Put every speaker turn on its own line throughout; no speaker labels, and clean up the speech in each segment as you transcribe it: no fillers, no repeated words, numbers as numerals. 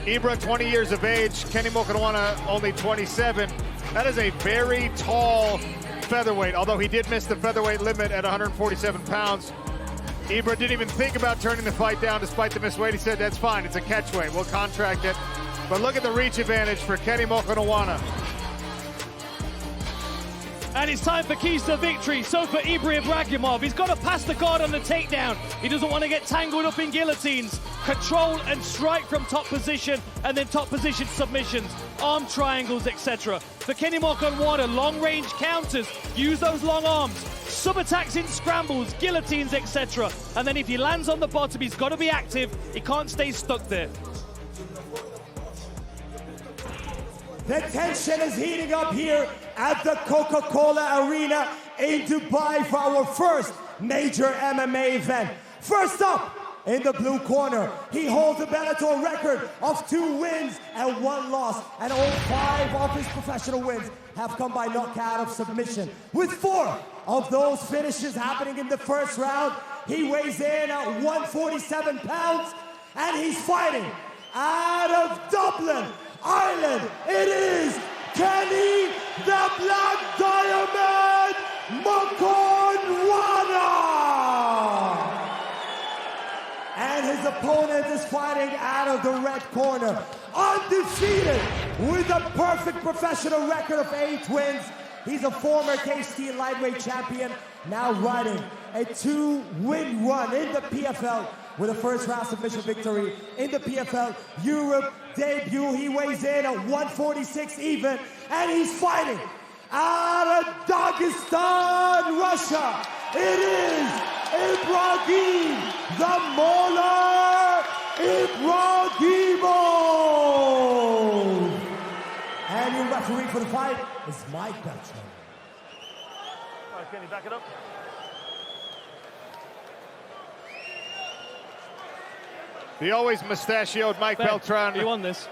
Ibra, 20 years of age. 𝗘𝗨𝗥𝗢𝗣𝗏, only 27. That is a very tall featherweight, although he did miss the featherweight limit at 147 pounds. Ibra didn't even think about turning the fight down despite the missed weight. He said, that's fine, it's a catch weight, we'll contract it. But look at the reach advantage for 𝗘𝗨𝗥𝗢𝗏.
And it's time for keys to victory. So for Ibragim Ibragimov, he's got to pass the guard on the takedown. He doesn't want to get tangled up in guillotines. Control and strike from top position, and then top position submissions, arm triangles, etc. For 𝗘𝗨𝗥𝗢𝗏, long-range counters, use those long arms, sub-attacks in scrambles, guillotines, etc. And then if he lands on the bottom, he's got to be active. He can't stay stuck there.
The tension is heating up here at the Coca-Cola Arena in Dubai for our first major MMA event. First up, in the blue corner, he holds a Bellator record of 2 wins and 1 loss, and all 5 of his professional wins have come by knockout of submission. With 4 of those finishes happening in the first round, he weighs in at 147 pounds, and he's fighting out of Dublin, Ireland. It is Kenny the Black Diamond Mokhonoana! And his opponent is fighting out of the red corner, undefeated with a perfect professional record of 8 wins. He's a former KST lightweight champion, now riding a 2-win run in the PFL with a first round submission victory in the PFL Europe debut. He weighs in at 146 even, and he's fighting out of Dagestan, Russia. It is Ibragim the Mauler Ibragimov. And your referee for the fight is Mike Beltran.
All right, Kenny, back it up.
The always mustachioed Mike Beltran.
You won this.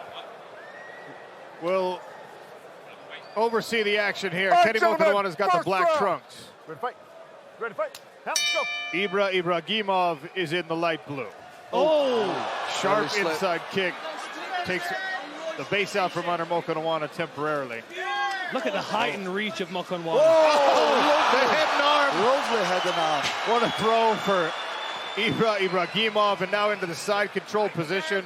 Will oversee the action here. 𝗘𝗨𝗥𝗢𝗏𝗏's got the black trunks.
Ready to fight. Ready to fight. Let's go.
Ibragim Ibragimov is in the light blue.
Oh!
Sharp inside kick. Takes the base out from under Mokhonoana temporarily.
Look at the height and reach of Mokhonoana.
Oh, the head and arm.
Lovely head and arm.
What a throw for Ibragim Ibragimov, and now into the side control position.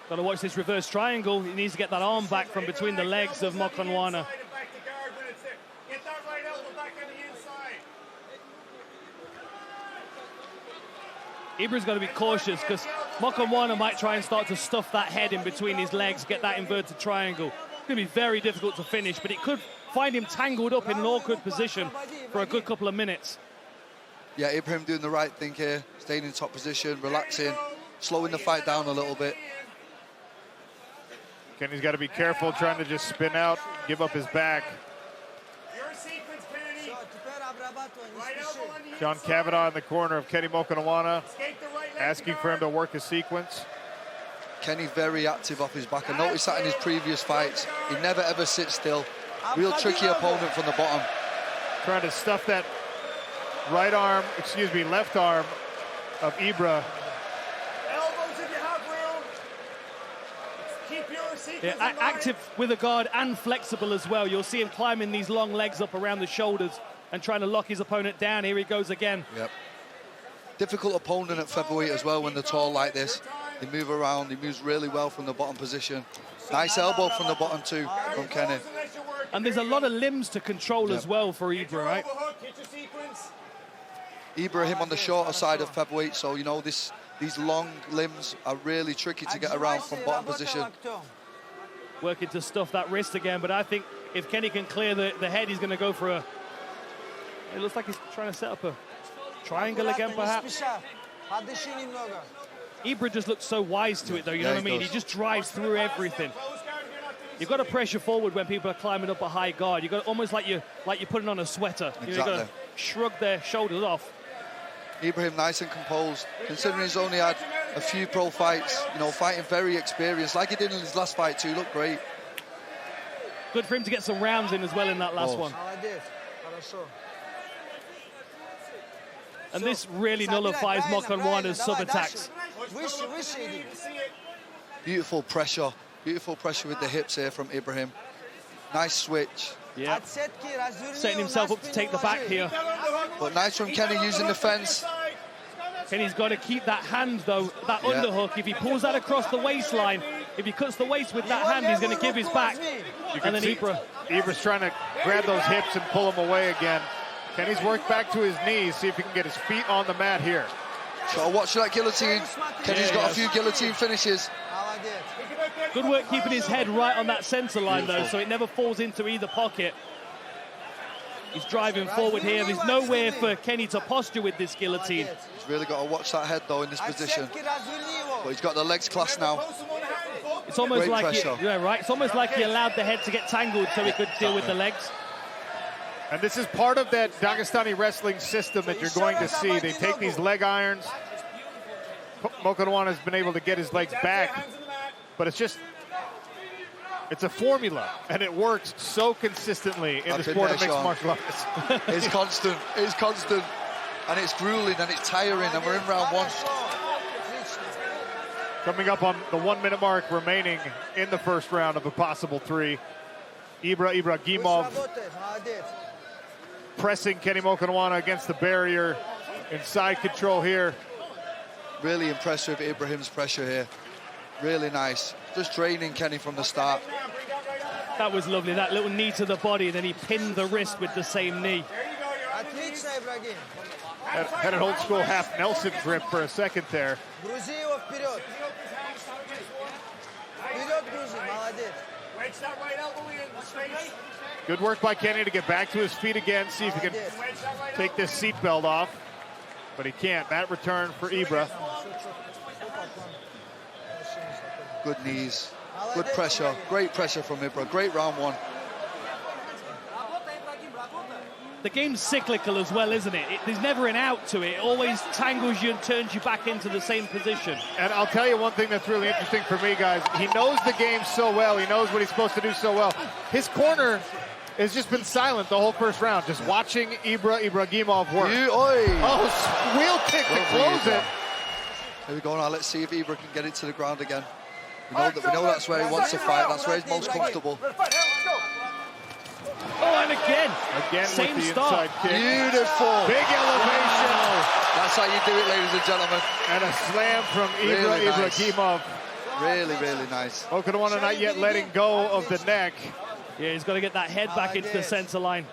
Got to watch this reverse triangle. He needs to get that arm back from between the legs of Mokhonoana. Ibra's got to be cautious because Mokhonoana might try and start to stuff that head in between his legs, get that inverted triangle. It's going to be very difficult to finish, but it could find him tangled up in an awkward position for a good couple of minutes.
Yeah, Ibrahim doing the right thing here, staying in top position, relaxing, slowing the fight down a little bit.
Kenny's got to be careful trying to just spin out, give up his back. 𝗟𝗘𝗥𝗢𝗏 in the corner of 𝗘𝗨𝗥𝗢𝗏, asking for him to work a sequence.
Kenny very active off his back. I noticed that in his previous fights. He never ever sits still. Real tricky opponent from the bottom.
Trying to stuff that left arm of Ibra.
Elbows if you have room. Keep your sequence.
Yeah, active with a guard and flexible as well. You'll see him climbing these long legs up around the shoulders and trying to lock his opponent down. Here he goes again.
Yep. Difficult opponent at featherweight as well when they're tall like this. They move around, he moves really well from the bottom position. Nice elbow from the bottom too, from Kenny.
And there's a lot of limbs to control as well for Ibra, right?
Ibrahim on the shorter side of featherweight, so you know these long limbs are really tricky to get around from bottom position.
Working to stuff that wrist again, but I think if Kenny can clear the head, he's going to go for a... It looks like he's trying to set up a triangle again, perhaps. Ibra just looks so wise to it, though, you know what I mean? He just drives through everything. You've got to pressure forward when people are climbing up a high guard. You've got to, almost like you're putting on a sweater.
Exactly.
You've got to shrug their shoulders off.
Ibrahim nice and composed, considering he's only had a few pro fights, you know, fighting very experienced, like he did in his last fight too, looked great.
Good for him to get some rounds in as well in that last one. And this really nullifies Mokhonoana's sub-attacks.
Beautiful pressure with the hips here from Ibrahim. Nice switch.
Yeah. Setting himself up to take the back here.
But nice from Kenny using the fence.
Kenny's got to keep that hand, though, that underhook. If he pulls that across the waistline, if he cuts the waist with that hand, he's going to give his back.
You can see Ibra's trying to grab those hips and pull him away again. Kenny's worked back to his knees, see if he can get his feet on the mat here.
So watch that guillotine. Kenny's got a few guillotine finishes.
Good work keeping his head right on that center line, though, so it never falls into either pocket. He's driving forward here. There's nowhere for Kenny to posture with this guillotine.
He's really got to watch that head, though, in this position. But he's got the legs class now.
It's almost
Great
like
pressure.
It's almost like he allowed the head to get tangled so he could deal with the legs.
And this is part of that Dagestani wrestling system that you're going to see. They take these leg irons. Mokhonoana has been able to get his legs back, but it's a formula, and it works so consistently in the sport of mixed martial arts.
It's constant, and it's grueling, and it's tiring, and we're in round one.
Coming up on the 1 minute mark remaining in the first round of a possible 3. Ibragimov pressing Kenny Mokhonoana against the barrier. Inside control here.
Really impressed with Ibrahim's pressure here. Really nice. Just draining Kenny from the start.
That was lovely, that little knee to the body, then he pinned the wrist with the same knee.
Had an old school half Nelson grip for a second there. Good work by Kenny to get back to his feet again, see if he can take this seatbelt off. But he can't. That return for Ibra.
Good knees, good pressure, great pressure from Ibra. Great round one.
The game's cyclical as well, isn't it? There's never an out to it. It always tangles you and turns you back into the same position.
And I'll tell you one thing that's really interesting for me, guys. He knows the game so well. He knows what he's supposed to do so well. His corner has just been silent the whole first round, just watching Ibragimov work. Wheel kick to close it.
Here we go now. Let's see if Ibra can get it to the ground again. We know that's where he wants to fight. That's where he's most comfortable.
Oh, and again
Same
with the
start.
inside kick.
Beautiful.
Big elevation.
That's how you do it, ladies and gentlemen.
And a slam from Ibragimov.
Really, really nice.
Mokhonoana not yet letting go of the neck.
Yeah, he's got to get that head back into the center line.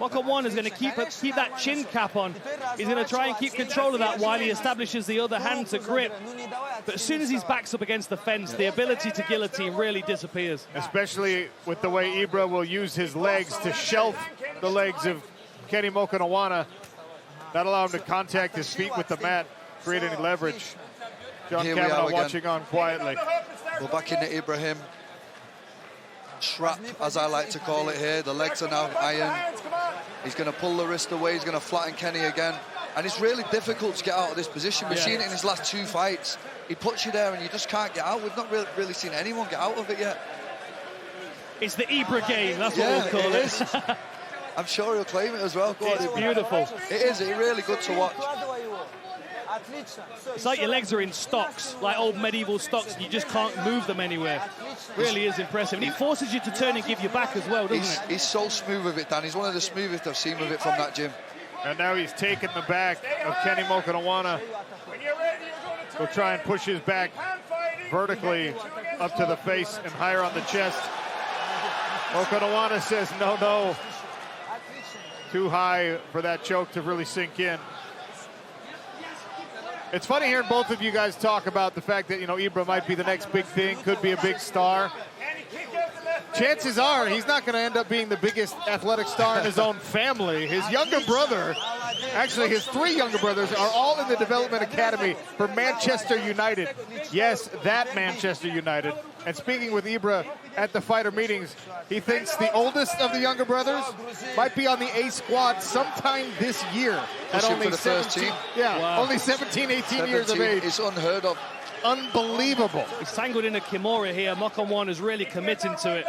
Mokhonoana is going to keep that chin cap on. He's going to try and keep control of that while he establishes the other hand to grip. But as soon as his back's up against the fence, the ability to guillotine really disappears.
Especially with the way Ibra will use his legs to shelf the legs of Kenny Mokhonoana. Not allow him to contact his feet with the mat, create any leverage. John Kavanagh watching on quietly.
We're back into Ibrahim. Trap, as I like to call it here. The legs are now iron. He's going to pull the wrist away. He's going to flatten Kenny again. And it's really difficult to get out of this position. We've seen it in his last 2 fights. He puts you there and you just can't get out. We've not really seen anyone get out of it yet.
It's the Ibra game, that's what we'll call it.
I'm sure he'll claim it as well.
It's beautiful.
It is. It's really good to watch.
It's like your legs are in stocks, like old medieval stocks, and you just can't move them anywhere. Really is impressive. And it forces you to turn and give you back as well, doesn't it?
He's so smooth with it, Dan. He's one of the smoothest I've seen with it from that gym.
And now he's taken the back of Kenny Mokhonoana. He'll try and push his back vertically up to the face and higher on the chest. Mokhonoana says no. Too high for that choke to really sink in. It's funny hearing both of you guys talk about the fact that, Ibra might be the next big thing, could be a big star. Chances are he's not going to end up being the biggest athletic star in his own family. His younger brother, actually his 3 younger brothers, are all in the development academy for Manchester United. Yes, that Manchester United. And speaking with Ibra at the fighter meetings, he thinks the oldest of the younger brothers might be on the A squad sometime this year. At only 17, only 17, 18 years of age.
It's unheard of.
Unbelievable.
He's tangled in a Kimura here. Mokhonoana is really committing to it.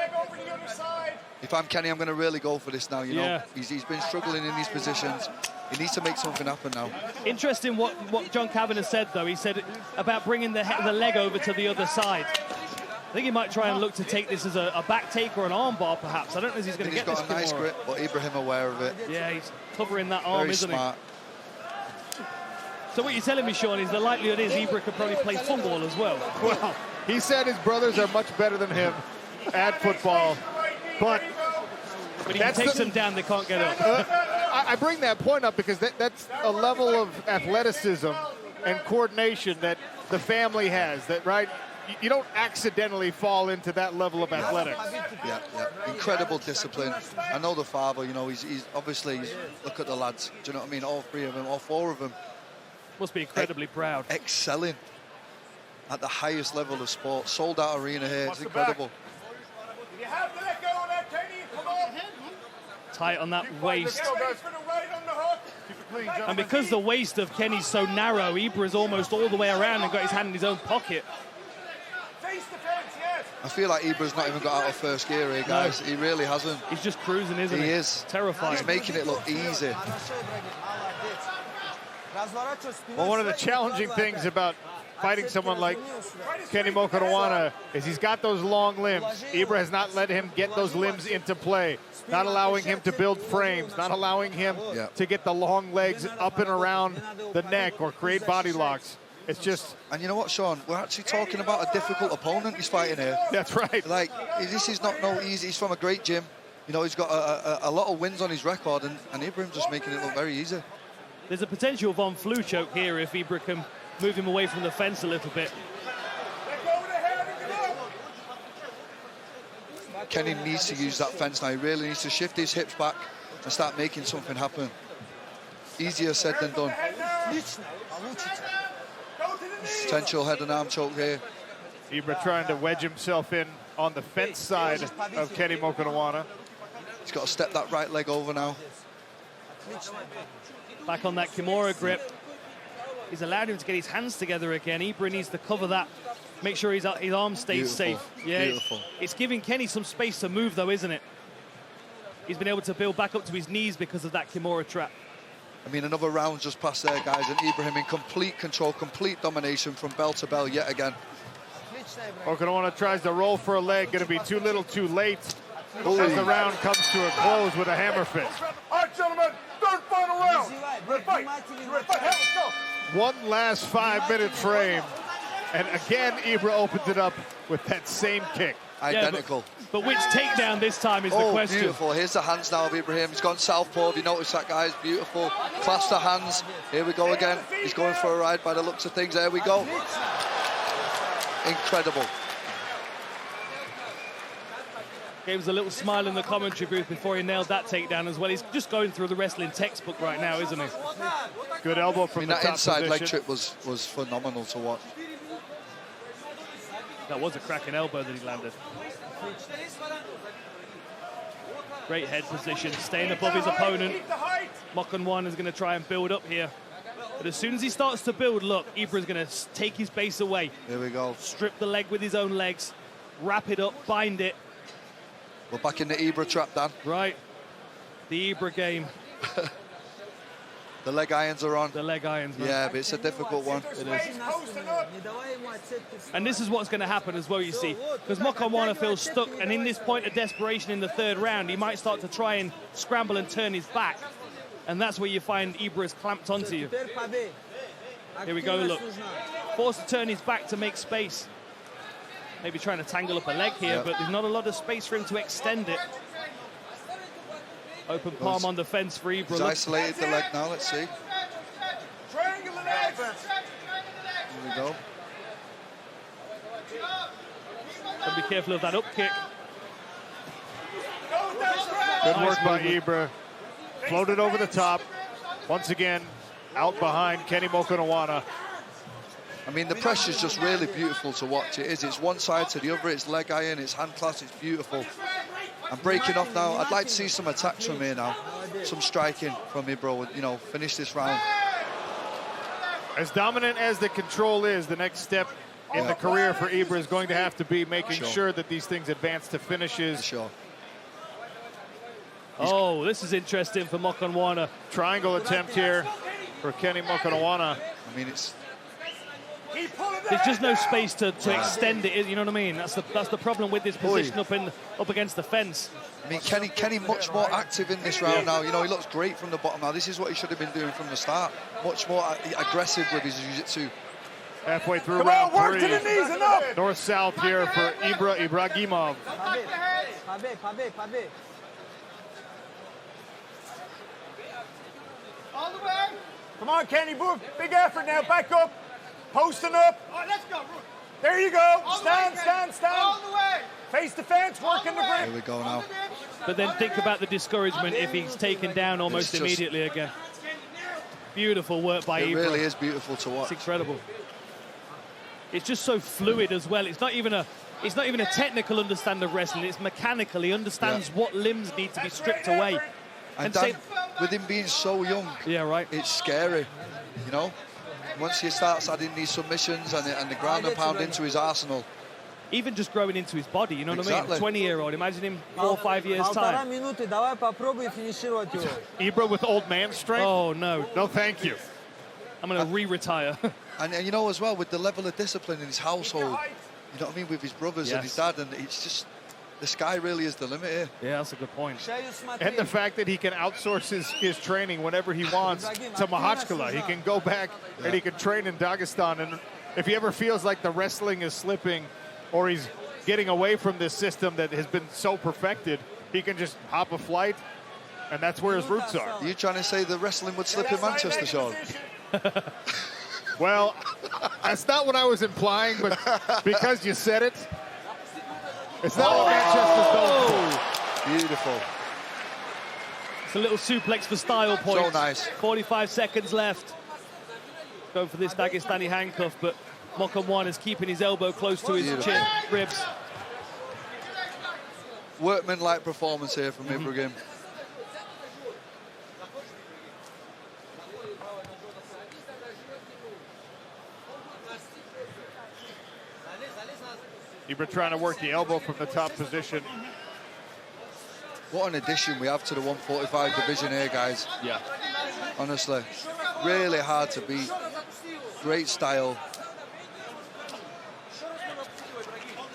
If I'm Kenny, I'm going to really go for this now, you know. He's been struggling in these positions. He needs to make something happen now.
Interesting what John Kavanagh said, though. He said about bringing the leg over to the other side. I think he might try and look to take this as a back take or an arm bar, perhaps. I don't know if he's going to get this.
He's got a nice grip, but Ibrahim aware of it.
Yeah, he's covering that arm,
Very
isn't
smart.
he? So what you're telling me, Sean, is the likelihood is Ibra could probably play football as well.
Well, he said his brothers are much better than him at football, but
he takes them down, they can't get up.
I bring that point up because that's a level of athleticism and coordination that the family has, that, right? You don't accidentally fall into that level of athletics.
Yeah. Incredible discipline. I know the father, you know, he's obviously, look at the lads. Do you know what I mean? All three of them, all four of them.
Must be incredibly proud.
Excelling at the highest level of sport. Sold out arena here. It's incredible.
You have to let go of that, Kenny. Come on.
Tight on that waist.
For the right on the hook.
Keep it clean,
And because the waist of Kenny's so narrow, Ibra's almost all the way around and got his hand in his own pocket.
Face the fence, yes.
I feel like Ibra's not even got out of first gear here, guys. No. He really hasn't.
He's just cruising, isn't he?
He is.
Terrifying.
He's making it look easy.
Well, one of the challenging things about fighting someone like Kenny Mokhonoana is he's got those long limbs. Ibra has not let him get those limbs into play, not allowing him to build frames, not allowing him to get the long legs up and around the neck or create body locks. It's just...
And you know what, Sean? We're actually talking about a difficult opponent he's fighting here.
That's right.
Like, this is not no easy. He's from a great gym. You know, he's got a lot of wins on his record, and Ibrahim's just making it look very easy.
There's a potential Von Flue choke here if Ibra can move him away from the fence a little bit.
Kenny needs to use that fence now. He really needs to shift his hips back and start making something happen. Easier said than done. Potential head and arm choke here.
Ibra trying to wedge himself in on the fence side of Kenny Mokhonoana.
He's got to step that right leg over now.
Back on that Kimura grip. He's allowed him to get his hands together again. Ibra needs to cover that, make sure his arm stays safe. Yeah,
beautiful.
It's giving Kenny some space to move, though, isn't it? He's been able to build back up to his knees because of that Kimura trap.
I mean, another round just passed there, guys, and Ibrahim in complete control, complete domination from bell to bell yet again.
Mokhonoana tries to roll for a leg, going to be too little too late as the round comes to a close with a hammer fist.
All right, gentlemen, third final round. Ready, fight. Ready, fight. Let's go.
One last 5-minute frame, and again Ibra opens it up with that same kick.
Identical.
Yeah, but which takedown this time is the question.
Beautiful. Here's the hands now of Ibrahim. He's gone southpaw. Have you noticed that, guys? Beautiful. Clasp the hands. Here we go again. He's going for a ride by the looks of things. There we go. Incredible.
Gave us a little smile in the commentary booth before he nailed that takedown as well. He's just going through the wrestling textbook right now, isn't he?
Good elbow from the top
that inside
position.
leg trip was phenomenal to watch.
That was a cracking elbow that he landed. Great head position, staying above his opponent. Mokhonoana is going to try and build up here. But as soon as he starts to build, look, Ibra's going to take his base away.
Here we go.
Strip the leg with his own legs, wrap it up, bind it.
We're back in the Ibra trap, Dan.
Right. The Ibra game.
The leg irons are on.
The leg irons, man.
Yeah, but it's a difficult one.
It is. And this is what's going to happen as well, you see. Because Mokhonoana feels stuck, and in this point of desperation in the third round, he might start to try and scramble and turn his back. And that's where you find Ibra is clamped onto you. Here we go, look. Forced to turn his back to make space. Maybe trying to tangle up a leg here, but there's not a lot of space for him to extend it. Open palm on the fence for Ibra.
He's isolated the leg now, let's see.
Triangle leg.
Here we go.
And be careful of that up kick.
Good work by Ibra. Floated over the top. Once again, out behind Kenny Mokhonoana.
I mean, the pressure's just really beautiful to watch. It is. It's one side to the other. It's leg iron. It's hand clasp. It's beautiful. I'm breaking off now. I'd like to see some attacks from here now. Some striking from Ibra. You know, finish this round.
As dominant as the control is, the next step in the career for Ibra is going to have to be making sure that these things advance to finishes.
Sure.
Oh, this is interesting for Mokhonoana.
Triangle attempt here for Kenny Mokhonoana.
I mean, it's...
Keep pulling
There's just no space to extend it, you know what I mean? That's the problem with this position up against the fence.
I mean, Kenny much more active in this round now. You know, he looks great from the bottom now. This is what he should have been doing from the start. Much more aggressive with his jiu-jitsu.
Halfway through
Come
round
on, work
3.
to the knees, enough.
North-south here for Ibragimov.
All the way. Come on, Kenny, move. Big effort now. Back up. Posting up. All right, let's go. There you go. Stand. All the way. Face the fence, working the grip.
Here we go now.
But then think about the discouragement if he's taken down almost immediately again. Beautiful work by Ibra.
It really is beautiful to watch.
It's incredible. It's just so fluid as well. It's not even a technical understanding of wrestling. It's mechanical. He understands what limbs need to be stripped away.
And Dan, with him being so young, it's scary, you know? Once he starts adding these submissions and the ground and pound into his arsenal.
Even just growing into his body, you know what I mean? 20-year-old, imagine him 4 or 5 years' time.
Ibra with old man strength?
Oh, no.
No, thank you.
I'm going to re-retire.
And you know, as well, with the level of discipline in his household, you know what I mean, with his brothers and his dad, and it's just, the sky really is the limit here.
Yeah, that's a good point.
And the fact that he can outsource his training whenever he wants to 𝗘𝗨𝗥𝗢𝗣𝗘. He can go back and he can train in Dagestan. And if he ever feels like the wrestling is slipping or he's getting away from this system that has been so perfected, he can just hop a flight, and that's where his roots are.
Are you trying to say the wrestling would slip in Manchester, Sean?
Well, that's not what I was implying, but because you said it, it's not what Manchester's known for.
Beautiful.
It's a little suplex for style point.
So nice.
45 seconds left. Go for this Dagestani handcuff, but Mokhonoana is keeping his elbow close to his chin, ribs.
Workman-like performance here from Ibragim.
Ibra trying to work the elbow from the top position.
What an addition we have to the 145 division here, guys.
Yeah.
Honestly, really hard to beat. Great style.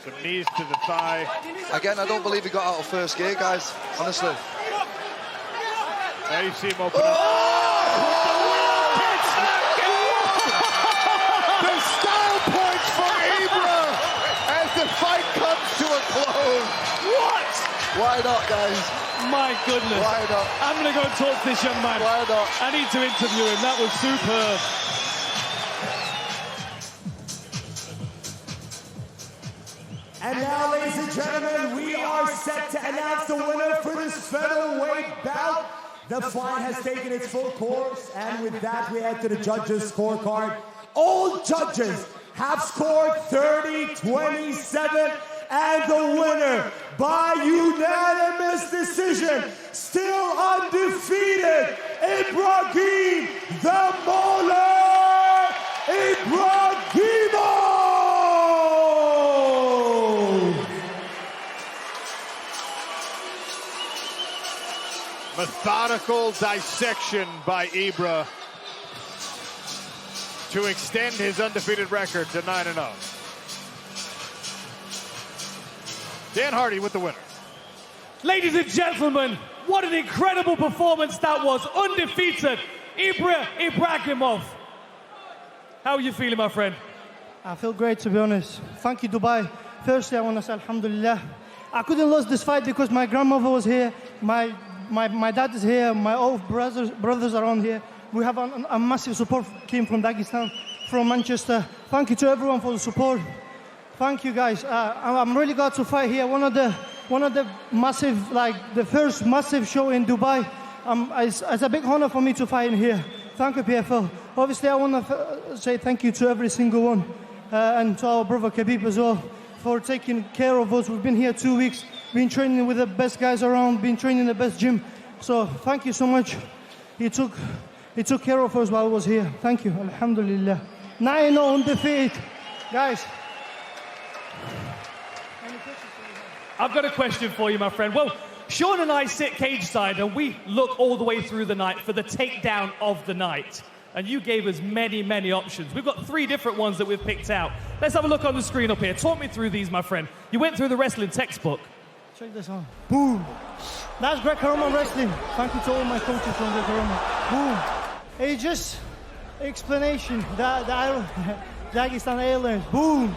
Some knees to the thigh.
Again, I don't believe he got out of first gear, guys. Honestly.
Now you see him open up. The style points for Ibra as the fight comes to a close.
What?
Why not, guys?
My goodness.
Why not?
I'm going to go and talk to this young man.
Why not?
I need to interview him. That was superb.
And now, ladies and gentlemen, we are set to announce the winner for this featherweight bout. The fight has taken its full course, and with that, we head to the judges' scorecard. All judges have scored 30-27, and the winner by unanimous decision, still undefeated, Ibragim the Mauler Ibragimov!
Methodical dissection by Ibra to extend his undefeated record to 9-0. Dan Hardy with the winner.
Ladies and gentlemen, what an incredible performance that was. Undefeated, Ibragim Ibragimov. How are you feeling, my friend?
I feel great, to be honest. Thank you, Dubai. Firstly, I want to say alhamdulillah. I couldn't lose this fight because my grandmother was here, my dad is here, my old brothers are on here. We have a massive support team from Dagestan, from Manchester. Thank you to everyone for the support. Thank you, guys. I'm really glad to fight here. One of the massive, like the first massive show in Dubai. It's a big honor for me to fight in here. Thank you, PFL. Obviously, I want to say thank you to every single one, and to our brother Khabib as well for taking care of us. We've been here 2 weeks, been training with the best guys around, been training in the best gym. So thank you so much. He took care of us while I was here. Thank you. Alhamdulillah. 9-0 undefeated, guys.
I've got a question for you, my friend. Well, Sean and I sit cage side and we look all the way through the night for the takedown of the night. and you gave us many, many options. We've got 3 different ones that we've picked out. Let's have a look on the screen up here. Talk me through these, my friend. You went through the wrestling textbook.
Check this out. Boom. That's Greco-Roman wrestling. Thank you to all my coaches from Greco-Roman. Boom. It's just explanation. The Dagestan Airlines. Boom.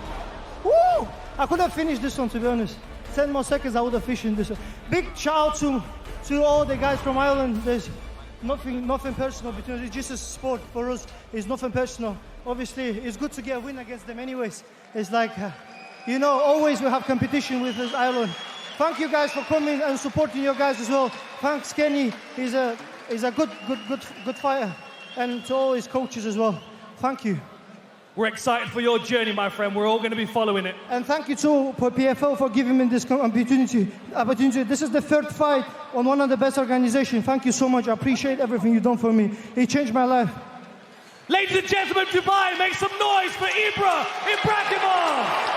Woo! I could have finished this one, to be honest. 10 more seconds, I would have finished this one. Big shout out to all the guys from Ireland. There's nothing personal between us. It's just a sport for us. It's nothing personal. Obviously, it's good to get a win against them anyways. It's like, you know, always we have competition with Ireland. Thank you guys for coming and supporting your guys as well. Thanks, Kenny. He's a good fighter. And to all his coaches as well. Thank you.
We're excited for your journey, my friend. We're all going to be following it.
And thank you to PFL for giving me this opportunity. This is the 3rd fight on one of the best organizations. Thank you so much. I appreciate everything you've done for me. It changed my life.
Ladies and gentlemen, Dubai, make some noise for Ibragim Ibragimov.